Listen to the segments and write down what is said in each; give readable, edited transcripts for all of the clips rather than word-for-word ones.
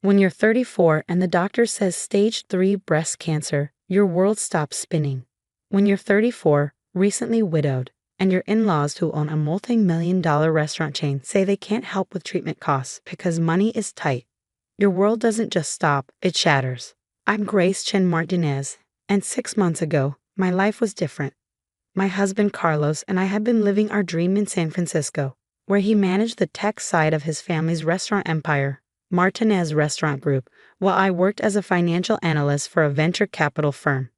When you're 34 and the doctor says stage 3 breast cancer, your world stops spinning. When you're 34, recently widowed, and your in-laws who own a multi-million-dollar restaurant chain say they can't help with treatment costs because money is tight, your world doesn't just stop, it shatters. I'm Grace Chen Martinez, and 6 months ago, my life was different. My husband Carlos and I had been living our dream in San Francisco, where he managed the tech side of his family's restaurant empire, Martinez Restaurant Group, while I worked as a financial analyst for a venture capital firm.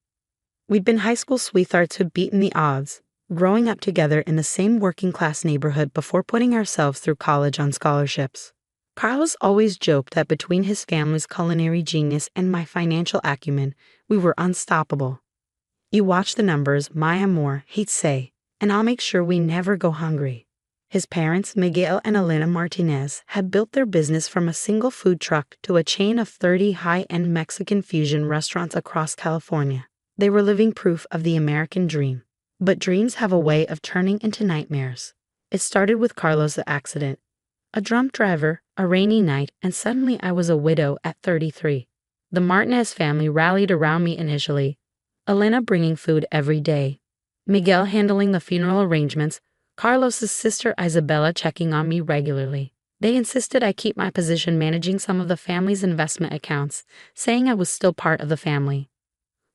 We'd been high school sweethearts who'd beaten the odds, growing up together in the same working-class neighborhood before putting ourselves through college on scholarships. Carlos always joked that between his family's culinary genius and my financial acumen, we were unstoppable. "You watch the numbers, my amor," he'd say, "and I'll make sure we never go hungry." His parents, Miguel and Elena Martinez, had built their business from a single food truck to a chain of 30 high-end Mexican fusion restaurants across California. They were living proof of the American dream. But dreams have a way of turning into nightmares. It started with Carlos' accident. A drunk driver, a rainy night, and suddenly I was a widow at 33. The Martinez family rallied around me initially, Elena bringing food every day, Miguel handling the funeral arrangements, Carlos's sister Isabella checking on me regularly. They insisted I keep my position managing some of the family's investment accounts, saying I was still part of the family.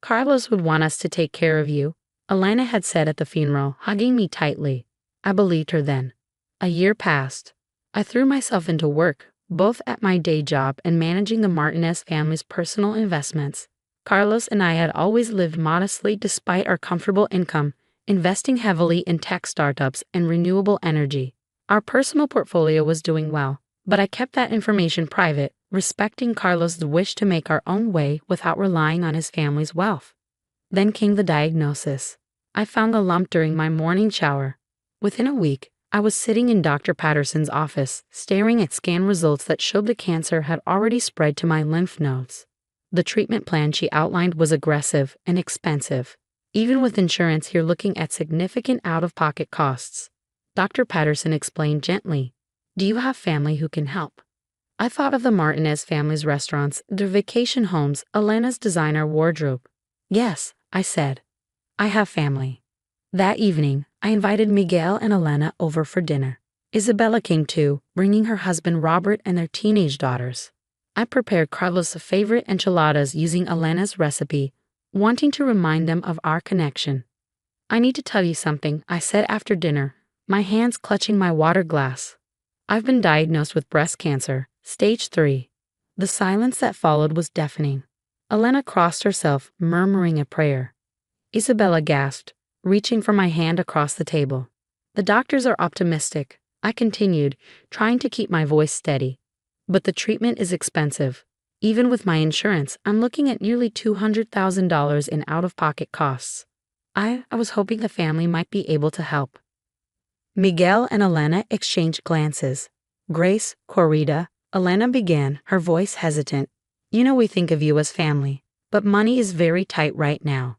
"Carlos would want us to take care of you," Elena had said at the funeral, hugging me tightly. I believed her then. A year passed. I threw myself into work, both at my day job and managing the Martinez family's personal investments. Carlos and I had always lived modestly despite our comfortable income, investing heavily in tech startups and renewable energy. Our personal portfolio was doing well, but I kept that information private, respecting Carlos' wish to make our own way without relying on his family's wealth. Then came the diagnosis. I found the lump during my morning shower. Within a week, I was sitting in Dr. Patterson's office, staring at scan results that showed the cancer had already spread to my lymph nodes. The treatment plan she outlined was aggressive and expensive. Even with insurance, you're looking at significant out-of-pocket costs. Dr. Patterson explained gently, "Do you have family who can help?" I thought of the Martinez family's restaurants, their vacation homes, Elena's designer wardrobe. "Yes," I said. "I have family." That evening, I invited Miguel and Elena over for dinner. Isabella came too, bringing her husband Robert and their teenage daughters. I prepared Carlos' favorite enchiladas using Elena's recipe, wanting to remind them of our connection. "I need to tell you something," I said after dinner, my hands clutching my water glass. "I've been diagnosed with breast cancer, stage 3. The silence that followed was deafening. Elena crossed herself, murmuring a prayer. Isabella gasped, reaching for my hand across the table. "The doctors are optimistic," I continued, trying to keep my voice steady. "But the treatment is expensive. Even with my insurance, I'm looking at nearly $200,000 in out-of-pocket costs. I was hoping the family might be able to help." Miguel and Elena exchanged glances. "Grace, Corrida," Elena began, her voice hesitant. "You know we think of you as family, but money is very tight right now."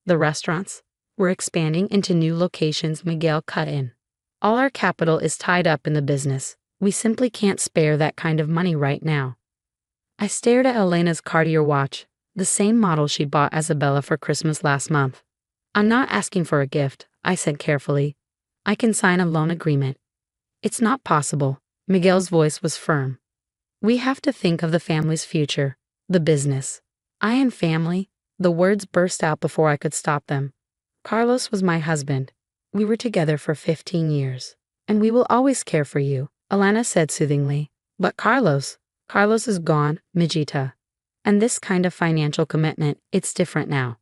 "The restaurants? We're expanding into new locations," Miguel cut in. "All our capital is tied up in the business. We simply can't spare that kind of money right now." I stared at Elena's Cartier watch, the same model she bought Isabella for Christmas last month. "I'm not asking for a gift," I said carefully. "I can sign a loan agreement." "It's not possible." Miguel's voice was firm. "We have to think of the family's future, the business." "I and family?" The words burst out before I could stop them. "Carlos was my husband. We were together for 15 years. And we will always care for you," Elena said soothingly. "But Carlos is gone, Mijita. And this kind of financial commitment, it's different now."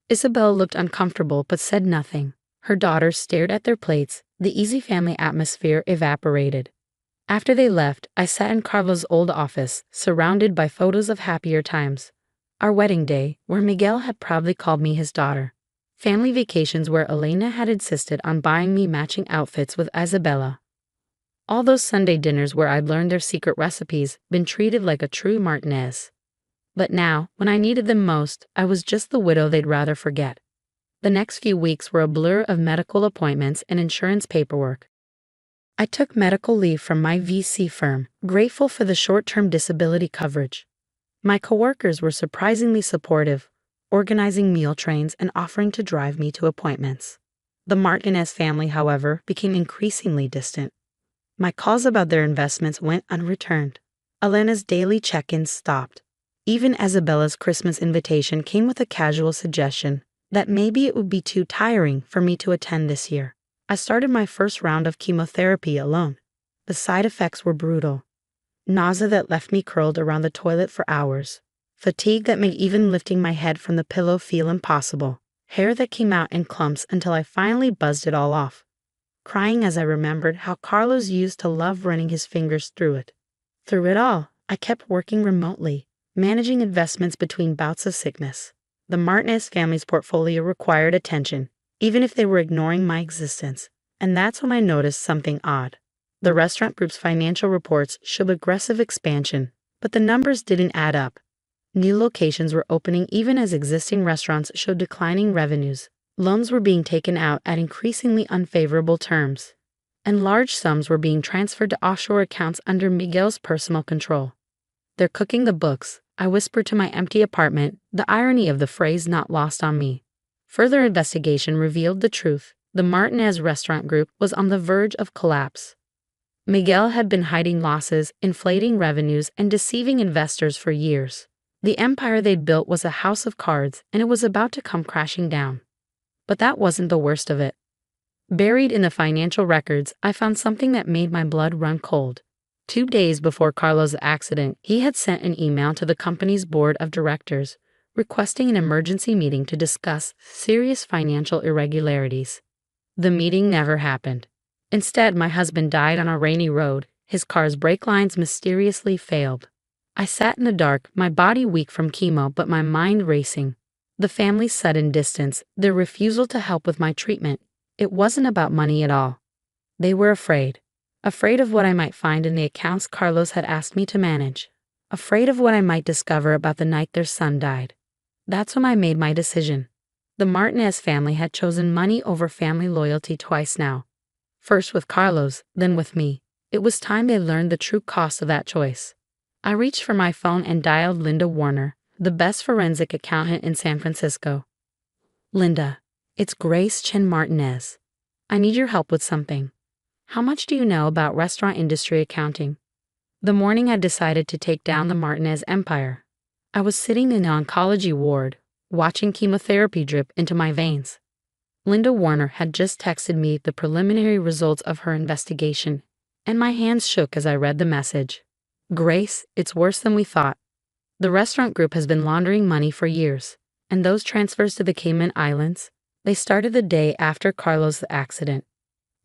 Isabel looked uncomfortable but said nothing. Her daughters stared at their plates. The easy family atmosphere evaporated. After they left, I sat in Carlos' old office, surrounded by photos of happier times. Our wedding day, where Miguel had proudly called me his daughter. Family vacations where Elena had insisted on buying me matching outfits with Isabella. All those Sunday dinners where I'd learned their secret recipes, been treated like a true Martinez. But now, when I needed them most, I was just the widow they'd rather forget. The next few weeks were a blur of medical appointments and insurance paperwork. I took medical leave from my VC firm, grateful for the short-term disability coverage. My coworkers were surprisingly supportive, organizing meal trains and offering to drive me to appointments. The Martinez family, however, became increasingly distant. My calls about their investments went unreturned. Elena's daily check-ins stopped. Even Isabella's Christmas invitation came with a casual suggestion that maybe it would be too tiring for me to attend this year. I started my first round of chemotherapy alone. The side effects were brutal. Nausea that left me curled around the toilet for hours. Fatigue that made even lifting my head from the pillow feel impossible. Hair that came out in clumps until I finally buzzed it all off. Crying as I remembered how Carlos used to love running his fingers through it. Through it all, I kept working remotely, managing investments between bouts of sickness. The Martinez family's portfolio required attention, even if they were ignoring my existence. And that's when I noticed something odd. The restaurant group's financial reports showed aggressive expansion, but the numbers didn't add up. New locations were opening even as existing restaurants showed declining revenues. Loans were being taken out at increasingly unfavorable terms, and large sums were being transferred to offshore accounts under Miguel's personal control. "They're cooking the books," I whispered to my empty apartment, the irony of the phrase not lost on me. Further investigation revealed the truth. The Martinez restaurant group was on the verge of collapse. Miguel had been hiding losses, inflating revenues, and deceiving investors for years. The empire they'd built was a house of cards, and it was about to come crashing down. But that wasn't the worst of it. Buried in the financial records, I found something that made my blood run cold. 2 days before Carlos' accident, he had sent an email to the company's board of directors, requesting an emergency meeting to discuss serious financial irregularities. The meeting never happened. Instead, my husband died on a rainy road. His car's brake lines mysteriously failed. I sat in the dark, my body weak from chemo, but my mind racing. The family's sudden distance, their refusal to help with my treatment, it wasn't about money at all. They were afraid. Afraid of what I might find in the accounts Carlos had asked me to manage. Afraid of what I might discover about the night their son died. That's when I made my decision. The Martinez family had chosen money over family loyalty twice now. First with Carlos, then with me. It was time they learned the true cost of that choice. I reached for my phone and dialed Linda Warner, the best forensic accountant in San Francisco. "Linda, it's Grace Chin Martinez. I need your help with something. How much do you know about restaurant industry accounting?" The morning I decided to take down the Martinez empire, I was sitting in the oncology ward, watching chemotherapy drip into my veins. Linda Warner had just texted me the preliminary results of her investigation, and my hands shook as I read the message. "Grace, it's worse than we thought. The restaurant group has been laundering money for years, and those transfers to the Cayman Islands, they started the day after Carlos' accident."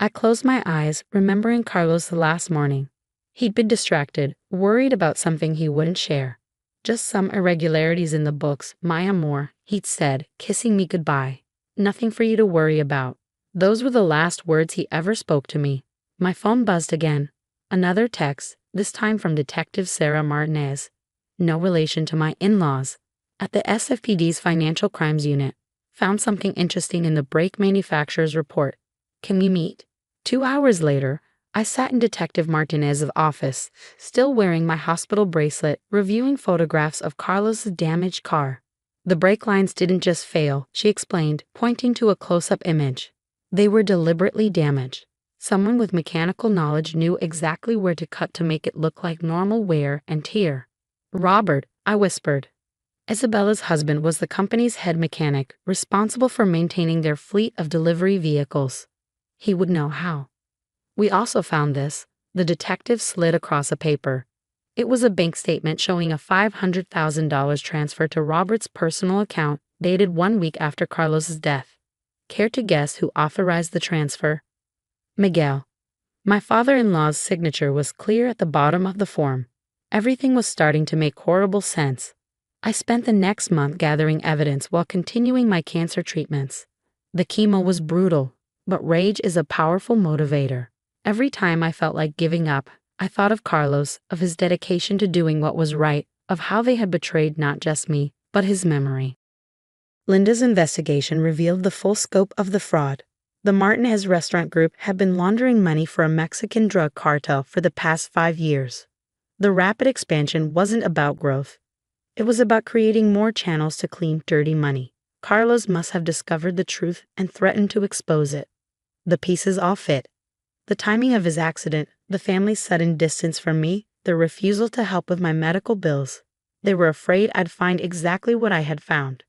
I closed my eyes, remembering Carlos the last morning. He'd been distracted, worried about something he wouldn't share. "Just some irregularities in the books, my amor," he'd said, kissing me goodbye. "Nothing for you to worry about." Those were the last words he ever spoke to me. My phone buzzed again. Another text, this time from Detective Sarah Martinez. No relation to my in-laws. At the SFPD's Financial Crimes Unit. Found something interesting in the brake manufacturer's report. Can we meet? 2 hours later, I sat in Detective Martinez's office, still wearing my hospital bracelet, reviewing photographs of Carlos' damaged car. "The brake lines didn't just fail," she explained, pointing to a close-up image. "They were deliberately damaged. Someone with mechanical knowledge knew exactly where to cut to make it look like normal wear and tear." "Robert," I whispered. Isabella's husband was the company's head mechanic, responsible for maintaining their fleet of delivery vehicles. He would know how. "We also found this," the detective slid across a paper. It was a bank statement showing a $500,000 transfer to Robert's personal account, dated 1 week after Carlos's death. Care to guess who authorized the transfer? Miguel. My father-in-law's signature was clear at the bottom of the form. Everything was starting to make horrible sense. I spent the next month gathering evidence while continuing my cancer treatments. The chemo was brutal, but rage is a powerful motivator. Every time I felt like giving up, I thought of Carlos, of his dedication to doing what was right, of how they had betrayed not just me, but his memory. Linda's investigation revealed the full scope of the fraud. The Martinez restaurant group had been laundering money for a Mexican drug cartel for the past 5 years. The rapid expansion wasn't about growth. It was about creating more channels to clean dirty money. Carlos must have discovered the truth and threatened to expose it. The pieces all fit. The timing of his accident, the family's sudden distance from me, their refusal to help with my medical bills. They were afraid I'd find exactly what I had found.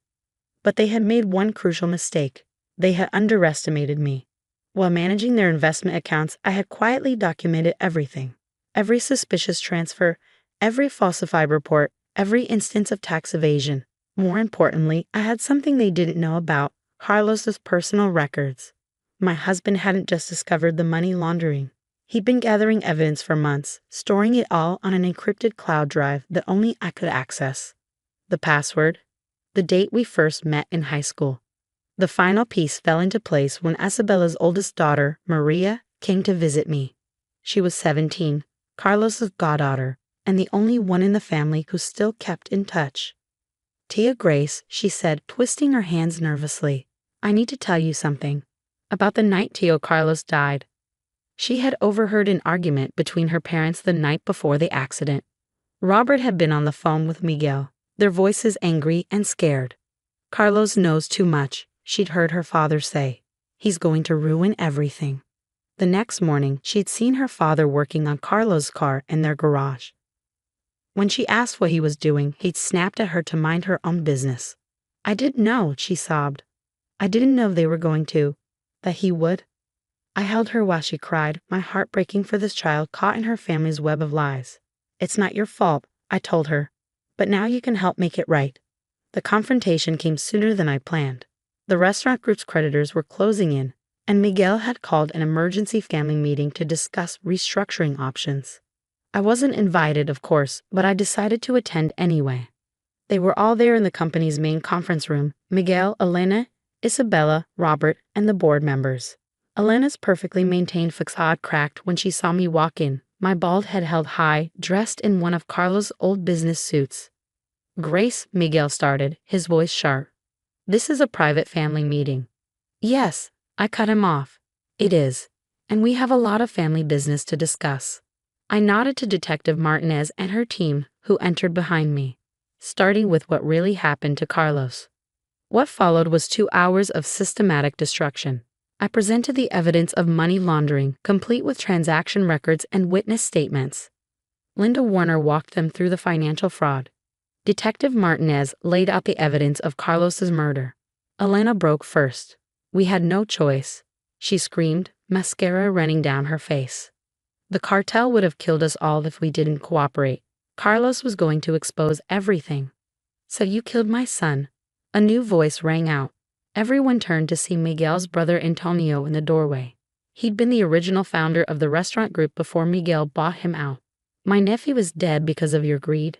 But they had made one crucial mistake. They had underestimated me. While managing their investment accounts, I had quietly documented everything. Every suspicious transfer, every falsified report, every instance of tax evasion. More importantly, I had something they didn't know about: Carlos's personal records. My husband hadn't just discovered the money laundering. He'd been gathering evidence for months, storing it all on an encrypted cloud drive that only I could access. The password, the date we first met in high school. The final piece fell into place when Isabella's oldest daughter, Maria, came to visit me. She was 17, Carlos's goddaughter, and the only one in the family who still kept in touch. "Tia Grace," she said, twisting her hands nervously, "I need to tell you something. About the night Tio Carlos died." She had overheard an argument between her parents the night before the accident. Robert had been on the phone with Miguel, their voices angry and scared. "Carlos knows too much," she'd heard her father say. "He's going to ruin everything." The next morning, she'd seen her father working on Carlos' car in their garage. When she asked what he was doing, he'd snapped at her to mind her own business. "I didn't know," she sobbed. "I didn't know they were going to, that he would." I held her while she cried, my heart breaking for this child caught in her family's web of lies. "It's not your fault," I told her, "but now you can help make it right." The confrontation came sooner than I planned. The restaurant group's creditors were closing in, and Miguel had called an emergency family meeting to discuss restructuring options. I wasn't invited, of course, but I decided to attend anyway. They were all there in the company's main conference room: Miguel, Elena, Isabella, Robert, and the board members. Elena's perfectly maintained facade cracked when she saw me walk in, my bald head held high, dressed in one of Carlos' old business suits. "Grace," Miguel started, his voice sharp, "this is a private family meeting." "Yes," I cut him off. "It is, and we have a lot of family business to discuss." I nodded to Detective Martinez and her team, who entered behind me, starting with what really happened to Carlos. What followed was 2 hours of systematic destruction. I presented the evidence of money laundering, complete with transaction records and witness statements. Linda Warner walked them through the financial fraud. Detective Martinez laid out the evidence of Carlos's murder. Elena broke first. "We had no choice," she screamed, mascara running down her face. "The cartel would have killed us all if we didn't cooperate. Carlos was going to expose everything." "So you killed my son?" A new voice rang out. Everyone turned to see Miguel's brother Antonio in the doorway. He'd been the original founder of the restaurant group before Miguel bought him out. "My nephew is dead because of your greed."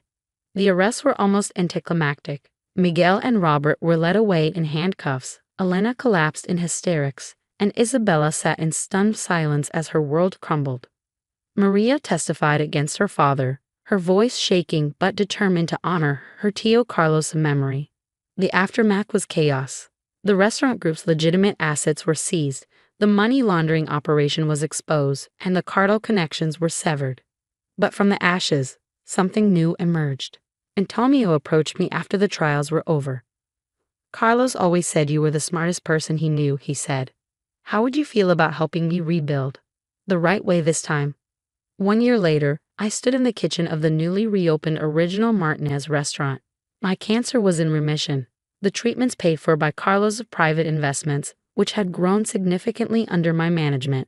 The arrests were almost anticlimactic. Miguel and Robert were led away in handcuffs. Elena collapsed in hysterics, and Isabella sat in stunned silence as her world crumbled. Maria testified against her father, her voice shaking but determined to honor her Tio Carlos' memory. The aftermath was chaos. The restaurant group's legitimate assets were seized, the money laundering operation was exposed, and the cartel connections were severed. But from the ashes, something new emerged. Antonio approached me after the trials were over. "Carlos always said you were the smartest person he knew," he said. "How would you feel about helping me rebuild? The right way this time." 1 year later, I stood in the kitchen of the newly reopened Original Martinez restaurant. My cancer was in remission, the treatments paid for by Carlos' private investments, which had grown significantly under my management.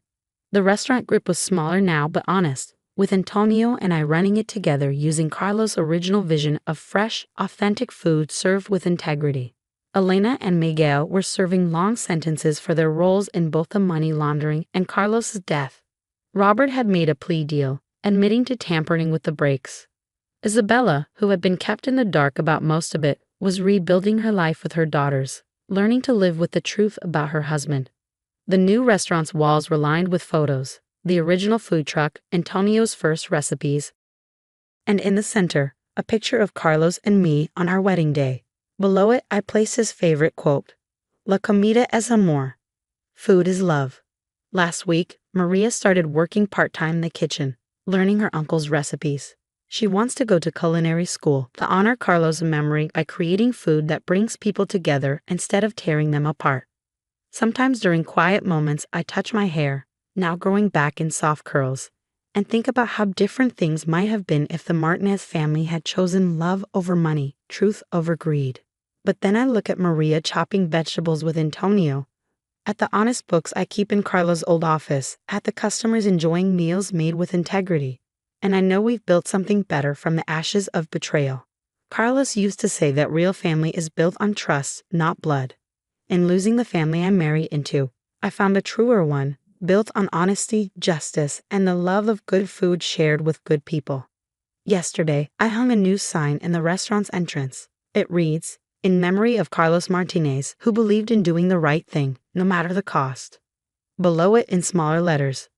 The restaurant group was smaller now but honest, with Antonio and I running it together using Carlos' original vision of fresh, authentic food served with integrity. Elena and Miguel were serving long sentences for their roles in both the money laundering and Carlos' death. Robert had made a plea deal, admitting to tampering with the breaks. Isabella, who had been kept in the dark about most of it, was rebuilding her life with her daughters, learning to live with the truth about her husband. The new restaurant's walls were lined with photos, the original food truck, Antonio's first recipes, and in the center, a picture of Carlos and me on our wedding day. Below it, I placed his favorite quote, "La comida es amor." Food is love. Last week, Maria started working part-time in the kitchen, learning her uncle's recipes. She wants to go to culinary school to honor Carlos' memory by creating food that brings people together instead of tearing them apart. Sometimes during quiet moments, I touch my hair, now growing back in soft curls, and think about how different things might have been if the Martinez family had chosen love over money, truth over greed. But then I look at Maria chopping vegetables with Antonio, at the honest books I keep in Carlos' old office, at the customers enjoying meals made with integrity. And I know we've built something better from the ashes of betrayal. Carlos used to say that real family is built on trust, not blood. In losing the family I married into, I found a truer one, built on honesty, justice, and the love of good food shared with good people. Yesterday, I hung a new sign in the restaurant's entrance. It reads, "In memory of Carlos Martinez, who believed in doing the right thing, no matter the cost." Below it in smaller letters,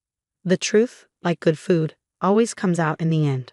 "The truth, like good food, always comes out in the end."